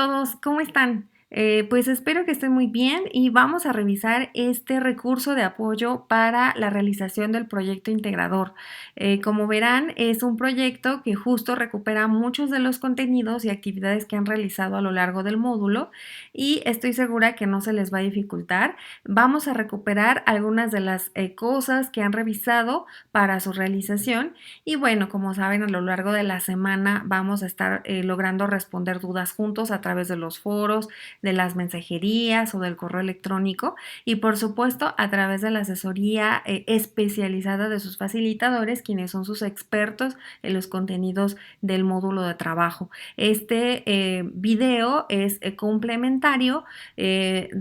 Todos, ¿cómo están? Pues espero que estén muy bien y vamos a revisar este recurso de apoyo para la realización del proyecto integrador. Como verán, es un proyecto que justo recupera muchos de los contenidos y actividades que han realizado a lo largo del módulo y estoy segura que no se les va a dificultar. Vamos a recuperar algunas de las cosas que han revisado para su realización y bueno, como saben, a lo largo de la semana vamos a estar logrando responder dudas juntos a través de los foros, de las mensajerías o del correo electrónico y por supuesto a través de la asesoría especializada de sus facilitadores, quienes son sus expertos en los contenidos del módulo de trabajo. Este video es complementario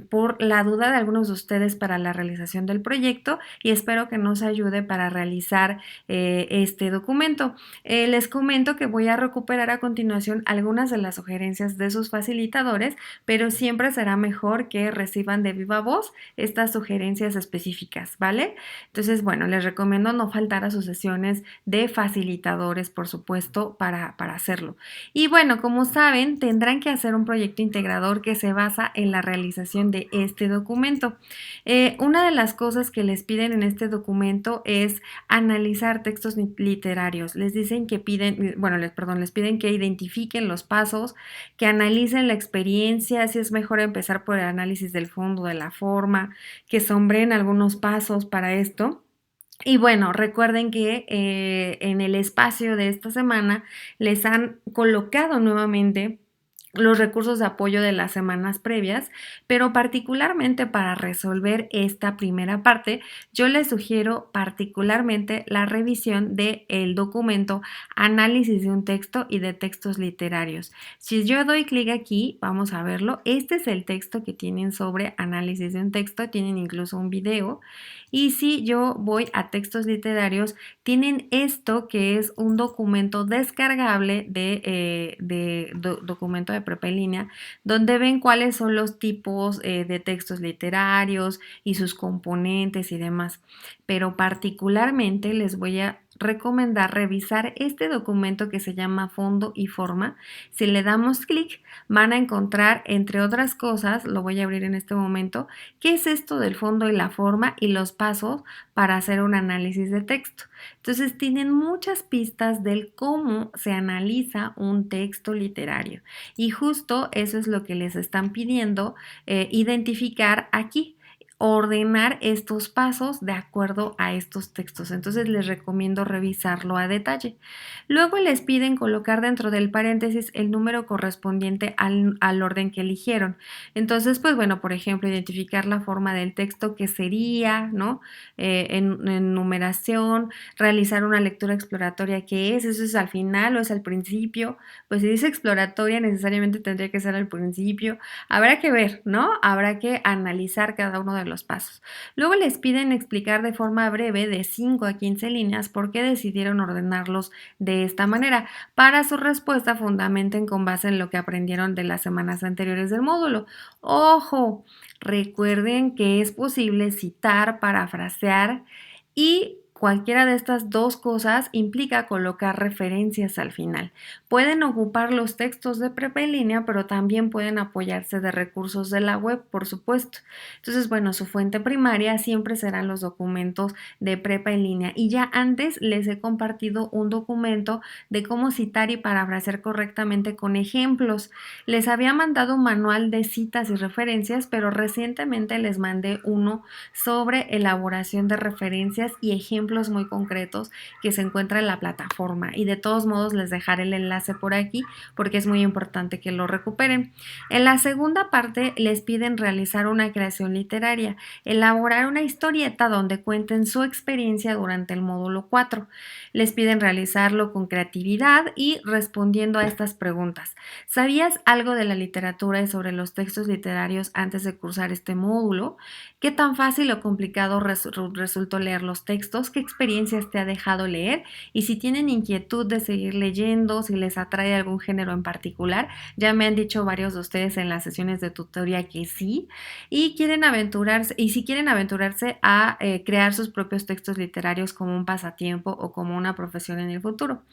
por la duda de algunos de ustedes para la realización del proyecto y espero que nos ayude para realizar este documento. Les comento que voy a recuperar a continuación algunas de las sugerencias de sus facilitadores, pero siempre será mejor que reciban de viva voz estas sugerencias específicas, ¿vale? Entonces, bueno, les recomiendo no faltar a sus sesiones de facilitadores, por supuesto, para hacerlo. Y bueno, como saben, tendrán que hacer un proyecto integrador que se basa en la realización de este documento. Una de las cosas que les piden en este documento es analizar textos literarios. Les dicen que piden, bueno, les piden que identifiquen los pasos, que analicen la experiencia, si es mejor empezar por el análisis del fondo, de la forma, que sombreen algunos pasos para esto. Y bueno, recuerden que en el espacio de esta semana les han colocado nuevamente los recursos de apoyo de las semanas previas, pero particularmente para resolver esta primera parte, yo les sugiero particularmente la revisión del documento Análisis de un texto y de textos literarios. Si yo doy clic aquí, vamos a verlo. Este es el texto que tienen sobre análisis de un texto, tienen incluso un video. Y si yo voy a textos literarios, tienen esto que es un documento descargable de documento de prepa en línea, donde ven cuáles son los tipos de textos literarios y sus componentes y demás. Pero particularmente les voy a recomendar revisar este documento que se llama Fondo y Forma. Si le damos clic, van a encontrar, entre otras cosas, lo voy a abrir en este momento, qué es esto del fondo y la forma y los pasos para hacer un análisis de texto. Entonces tienen muchas pistas del cómo se analiza un texto literario y justo eso es lo que les están pidiendo identificar aquí, ordenar estos pasos de acuerdo a estos textos. Entonces les recomiendo revisarlo a detalle. Luego les piden colocar dentro del paréntesis el número correspondiente al orden que eligieron. Entonces, pues bueno, por ejemplo, identificar la forma del texto que sería, ¿no? En numeración, realizar una lectura exploratoria que es, eso es al final o es al principio. Pues si dice exploratoria, necesariamente tendría que ser al principio. Habrá que ver, ¿no? Habrá que analizar cada uno de los pasos. Luego les piden explicar de forma breve, de 5 a 15 líneas, por qué decidieron ordenarlos de esta manera. Para su respuesta, fundamenten con base en lo que aprendieron de las semanas anteriores del módulo. Ojo, recuerden que es posible citar, parafrasear y cualquiera de estas dos cosas implica colocar referencias al final. Pueden ocupar los textos de prepa en línea, pero también pueden apoyarse de recursos de la web, por supuesto. Entonces, bueno, su fuente primaria siempre serán los documentos de prepa en línea. Y ya antes les he compartido un documento de cómo citar y parafrasear correctamente con ejemplos. Les había mandado un manual de citas y referencias, pero recientemente les mandé uno sobre elaboración de referencias y ejemplos muy concretos que se encuentra en la plataforma y de todos modos les dejaré el enlace por aquí porque es muy importante que lo recuperen. En la segunda parte les piden realizar una creación literaria, elaborar una historieta donde cuenten su experiencia durante el módulo 4. Les piden realizarlo con creatividad y respondiendo a estas preguntas. ¿Sabías algo de la literatura y sobre los textos literarios antes de cursar este módulo? ¿Qué tan fácil o complicado resultó leer los textos? ¿Qué experiencias te ha dejado leer? Y si tienen inquietud de seguir leyendo, si les atrae algún género en particular, ya me han dicho varios de ustedes en las sesiones de tutoría que sí, y quieren aventurarse, y si quieren aventurarse a crear sus propios textos literarios como un pasatiempo o como una profesión en el futuro.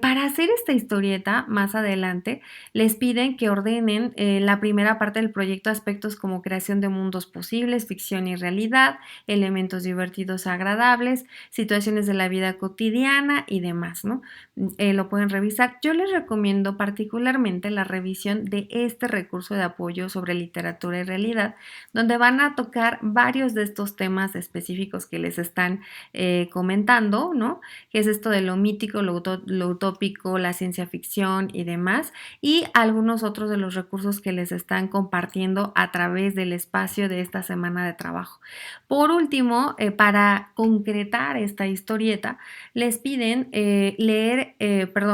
Para hacer esta historieta, más adelante, les piden que ordenen la primera parte del proyecto aspectos como creación de mundos posibles, ficción y realidad, elementos divertidos agradables, situaciones de la vida cotidiana y demás, ¿no? Lo pueden revisar. Yo les recomiendo particularmente la revisión de este recurso de apoyo sobre literatura y realidad, donde van a tocar varios de estos temas específicos que les están comentando, ¿no? Que es esto de lo mítico, lo utópico, la ciencia ficción y demás, y algunos otros de los recursos que les están compartiendo a través del espacio de esta semana de trabajo. Por último, para concretar esta historieta, les piden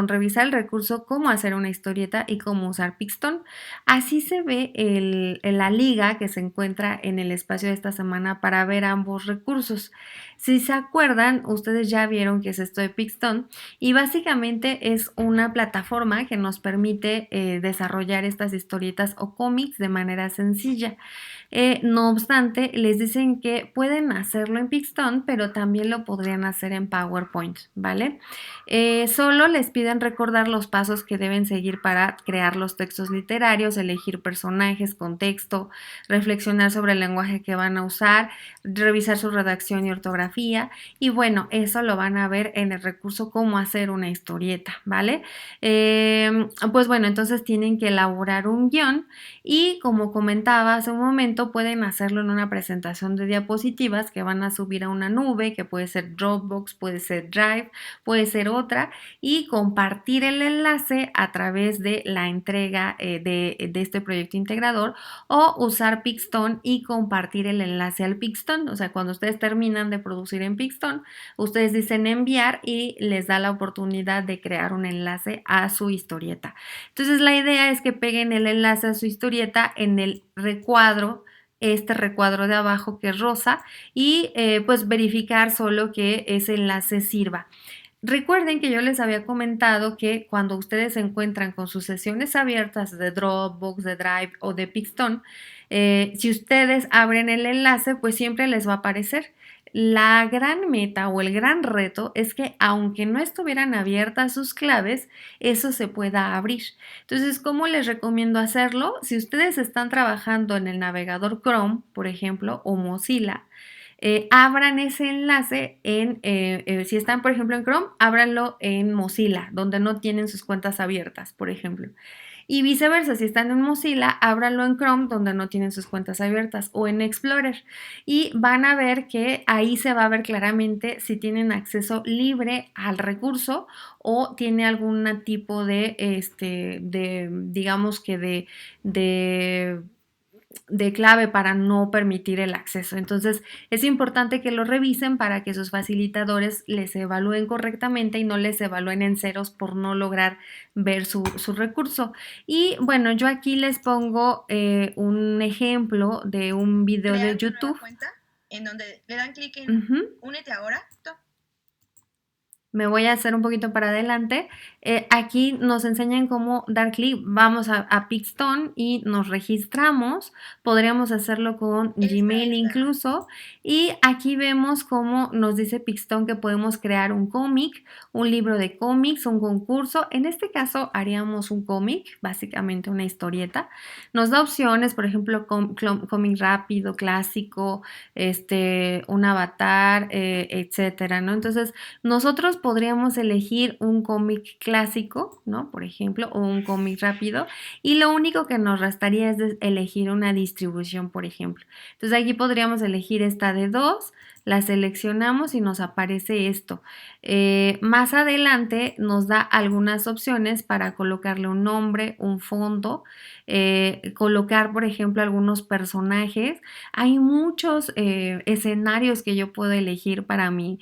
revisar el recurso cómo hacer una historieta y cómo usar Pixton. Así se ve la liga que se encuentra en el espacio de esta semana para ver ambos recursos. Si se acuerdan, ustedes ya vieron qué es esto de Pixton y básicamente es una plataforma que nos permite desarrollar estas historietas o cómics de manera sencilla. No obstante, les dicen que pueden hacerlo en Pixton, pero también lo podrían hacer en PowerPoint, ¿vale? Solo les piden recordar los pasos que deben seguir para crear los textos literarios, elegir personajes, contexto, reflexionar sobre el lenguaje que van a usar, revisar su redacción y ortografía. Y bueno, eso lo van a ver en el recurso cómo hacer una historieta, ¿vale? Pues bueno, entonces tienen que elaborar un guión y como comentaba hace un momento, pueden hacerlo en una presentación de diapositivas que van a subir a una nube, que puede ser Dropbox, puede ser Drive, puede ser otra, y compartir el enlace a través de la entrega de este proyecto integrador o usar Pixton y compartir el enlace al Pixton. O sea, cuando ustedes terminan de producir en Pixton, ustedes dicen enviar y les da la oportunidad de crear un enlace a su historieta. Entonces la idea es que peguen el enlace a su historieta en el recuadro, este recuadro de abajo que es rosa, y pues verificar solo que ese enlace sirva. Recuerden que yo les había comentado que cuando ustedes se encuentran con sus sesiones abiertas de Dropbox, de Drive o de Pixton, si ustedes abren el enlace, pues siempre les va a aparecer. La gran meta o el gran reto es que aunque no estuvieran abiertas sus claves, eso se pueda abrir. Entonces, ¿cómo les recomiendo hacerlo? Si ustedes están trabajando en el navegador Chrome, por ejemplo, o Mozilla, abran ese enlace si están, por ejemplo, en Chrome, ábranlo en Mozilla, donde no tienen sus cuentas abiertas, por ejemplo. Y viceversa, si están en Mozilla, ábranlo en Chrome, donde no tienen sus cuentas abiertas, o en Explorer. Y van a ver que ahí se va a ver claramente si tienen acceso libre al recurso o tiene algún tipo digamos que de clave para no permitir el acceso. Entonces, es importante que lo revisen para que sus facilitadores les evalúen correctamente y no les evalúen en ceros por no lograr ver su recurso. Y bueno, yo aquí les pongo un ejemplo de un video de YouTube. Una nueva cuenta en donde le dan clic en únete ahora. Me voy a hacer un poquito para adelante. Aquí nos enseñan cómo dar clic. Vamos a Pixton y nos registramos. Podríamos hacerlo con Gmail incluso. Y aquí vemos cómo nos dice Pixton que podemos crear un cómic, un libro de cómics, un concurso. En este caso haríamos un cómic, básicamente una historieta. Nos da opciones, por ejemplo, cómic rápido, clásico, un avatar, etcétera, ¿no? Entonces, nosotros podríamos elegir un cómic clásico, ¿no? Por ejemplo, o un cómic rápido, y lo único que nos restaría es elegir una distribución, por ejemplo. Entonces aquí podríamos elegir esta de 2, la seleccionamos y nos aparece esto. Más adelante nos da algunas opciones para colocarle un nombre, un fondo, colocar, por ejemplo, algunos personajes. Hay muchos escenarios que yo puedo elegir para mi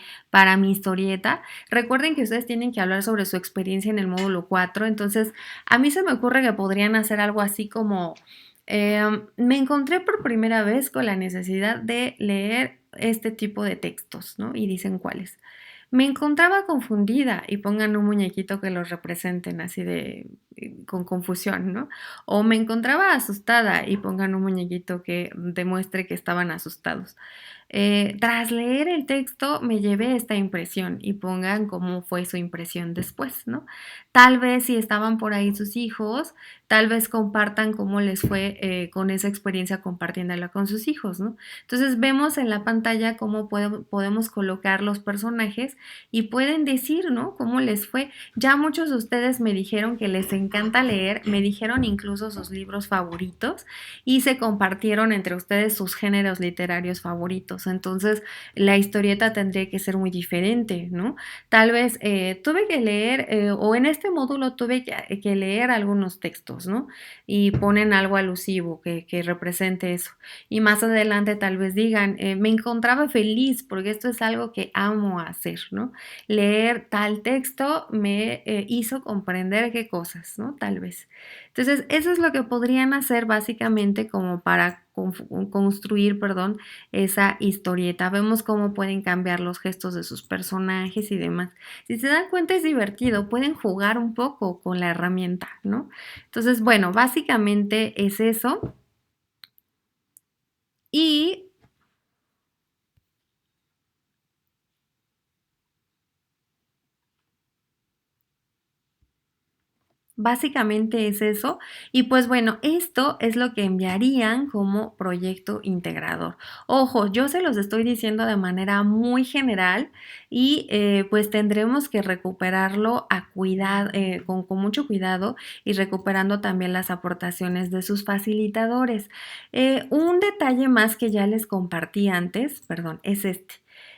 historieta. Recuerden que ustedes tienen que hablar sobre su experiencia en el módulo 4, entonces a mí se me ocurre que podrían hacer algo así como, me encontré por primera vez con la necesidad de leer este tipo de textos, ¿no? Y dicen cuáles. Me encontraba confundida y pongan un muñequito que los representen así de con confusión, ¿no? O me encontraba asustada y pongan un muñequito que demuestre que estaban asustados. Tras leer el texto me llevé esta impresión y pongan cómo fue su impresión después, ¿no? Tal vez si estaban por ahí sus hijos, tal vez compartan cómo les fue con esa experiencia compartiéndola con sus hijos, ¿no? Entonces vemos en la pantalla cómo podemos colocar los personajes y pueden decir, ¿no? Cómo les fue. Ya muchos de ustedes me dijeron que les encanta leer, me dijeron incluso sus libros favoritos y se compartieron entre ustedes sus géneros literarios favoritos. Entonces, la historieta tendría que ser muy diferente, ¿no? Tal vez tuve que leer, o en este módulo tuve que leer algunos textos, ¿no? Y ponen algo alusivo que represente eso. Y más adelante tal vez digan, me encontraba feliz porque esto es algo que amo hacer, ¿no? Leer tal texto me hizo comprender qué cosas, ¿no? Tal vez. Entonces, eso es lo que podrían hacer básicamente como para construir, perdón, esa historieta. Vemos cómo pueden cambiar los gestos de sus personajes y demás. Si se dan cuenta es divertido, pueden jugar un poco con la herramienta, ¿no? Entonces, bueno, básicamente es eso. Y básicamente es eso. Y pues bueno, esto es lo que enviarían como proyecto integrador. Ojo, yo se los estoy diciendo de manera muy general y pues tendremos que recuperarlo a cuidar, con mucho cuidado y recuperando también las aportaciones de sus facilitadores. Un detalle más que ya les compartí antes, perdón, es este.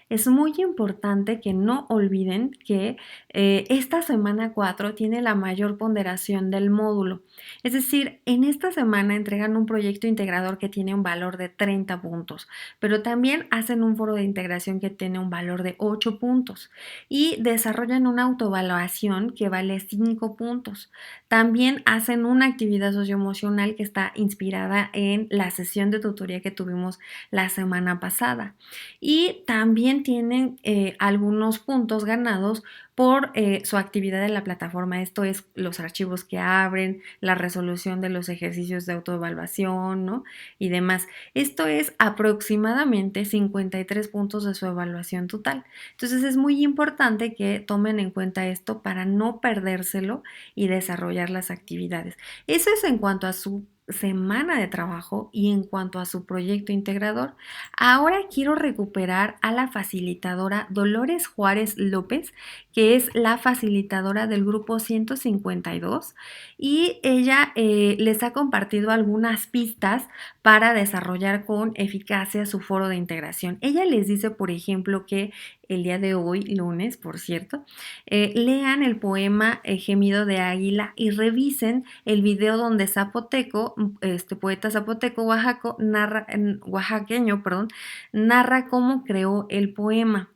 Es muy importante que no olviden que esta semana 4 tiene la mayor ponderación del módulo. Es decir, en esta semana entregan un proyecto integrador que tiene un valor de 30 puntos, pero también hacen un foro de integración que tiene un valor de 8 puntos y desarrollan una autoevaluación que vale 5 puntos. También hacen una actividad socioemocional que está inspirada en la sesión de tutoría que tuvimos la semana pasada. Y también tienen algunos puntos ganados por su actividad en la plataforma. Esto es los archivos que abren, la resolución de los ejercicios de autoevaluación, ¿no? Y demás. Esto es aproximadamente 53 puntos de su evaluación total. Entonces es muy importante que tomen en cuenta esto para no perdérselo y desarrollar las actividades. Eso es en cuanto a su semana de trabajo y en cuanto a su proyecto integrador. Ahora quiero recuperar a la facilitadora Dolores Juárez López, que es la facilitadora del grupo 152 y ella les ha compartido algunas pistas para desarrollar con eficacia su foro de integración. Ella les dice, por ejemplo, que el día de hoy, lunes, por cierto, lean el poema Gemido de Águila y revisen el video donde Zapoteco, este poeta zapoteco oaxaqueño, perdón, narra cómo creó el poema.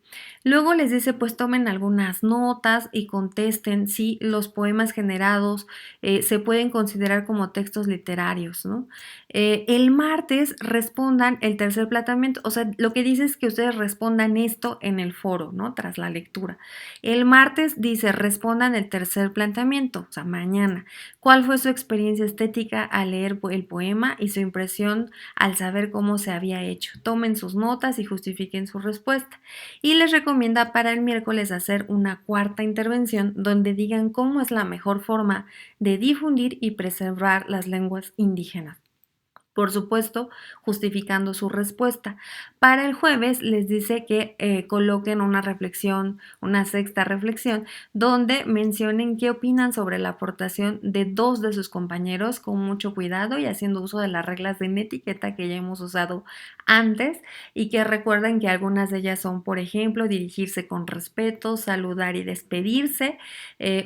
Luego les dice, pues tomen algunas notas y contesten si los poemas generados se pueden considerar como textos literarios, ¿no? El martes respondan el tercer planteamiento, o sea, lo que dice es que ustedes respondan esto en el foro, ¿no? Tras la lectura. El martes dice, respondan el tercer planteamiento, o sea, mañana. ¿Cuál fue su experiencia estética al leer el poema y su impresión al saber cómo se había hecho? Tomen sus notas y justifiquen su respuesta. Y les recomienda para el miércoles hacer una cuarta intervención donde digan cómo es la mejor forma de difundir y preservar las lenguas indígenas. Por supuesto, justificando su respuesta. Para el jueves les dice que coloquen una reflexión, una sexta reflexión, donde mencionen qué opinan sobre la aportación de dos de sus compañeros con mucho cuidado y haciendo uso de las reglas de etiqueta que ya hemos usado antes y que recuerden que algunas de ellas son, por ejemplo, dirigirse con respeto, saludar y despedirse,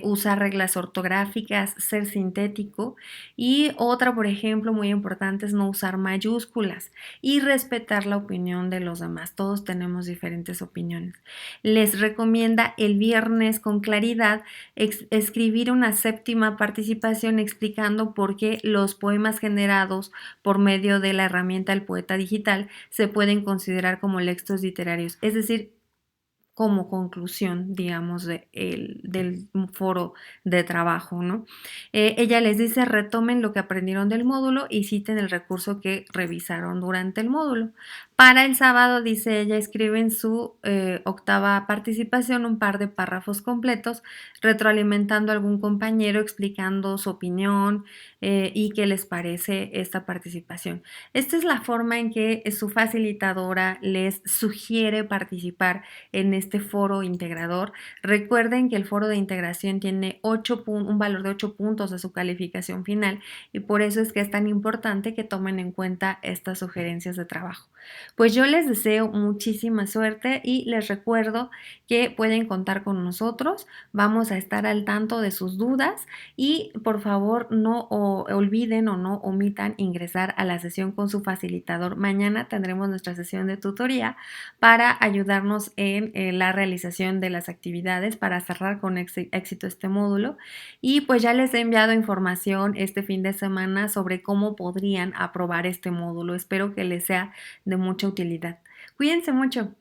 usar reglas ortográficas, ser sintético y otra, por ejemplo, muy importante es no usar mayúsculas y respetar la opinión de los demás. Todos tenemos diferentes opiniones. Les recomienda el viernes con claridad escribir una séptima participación explicando por qué los poemas generados por medio de la herramienta del poeta digital se pueden considerar como textos literarios. Es decir, como conclusión, digamos, del foro de trabajo, ¿no? Ella les dice, retomen lo que aprendieron del módulo y citen el recurso que revisaron durante el módulo. Para el sábado, dice ella, escriben su octava participación, un par de párrafos completos, retroalimentando a algún compañero, explicando su opinión y qué les parece esta participación. Esta es la forma en que su facilitadora les sugiere participar en este foro integrador. Recuerden que el foro de integración tiene un valor de 8 puntos de su calificación final y por eso es que es tan importante que tomen en cuenta estas sugerencias de trabajo. Pues yo les deseo muchísima suerte y les recuerdo que pueden contar con nosotros, vamos a estar al tanto de sus dudas y por favor no olviden o no omitan ingresar a la sesión con su facilitador. Mañana tendremos nuestra sesión de tutoría para ayudarnos en la realización de las actividades para cerrar con éxito este módulo y pues ya les he enviado información este fin de semana sobre cómo podrían aprobar este módulo. Espero que les sea de mucha utilidad. Cuídense mucho.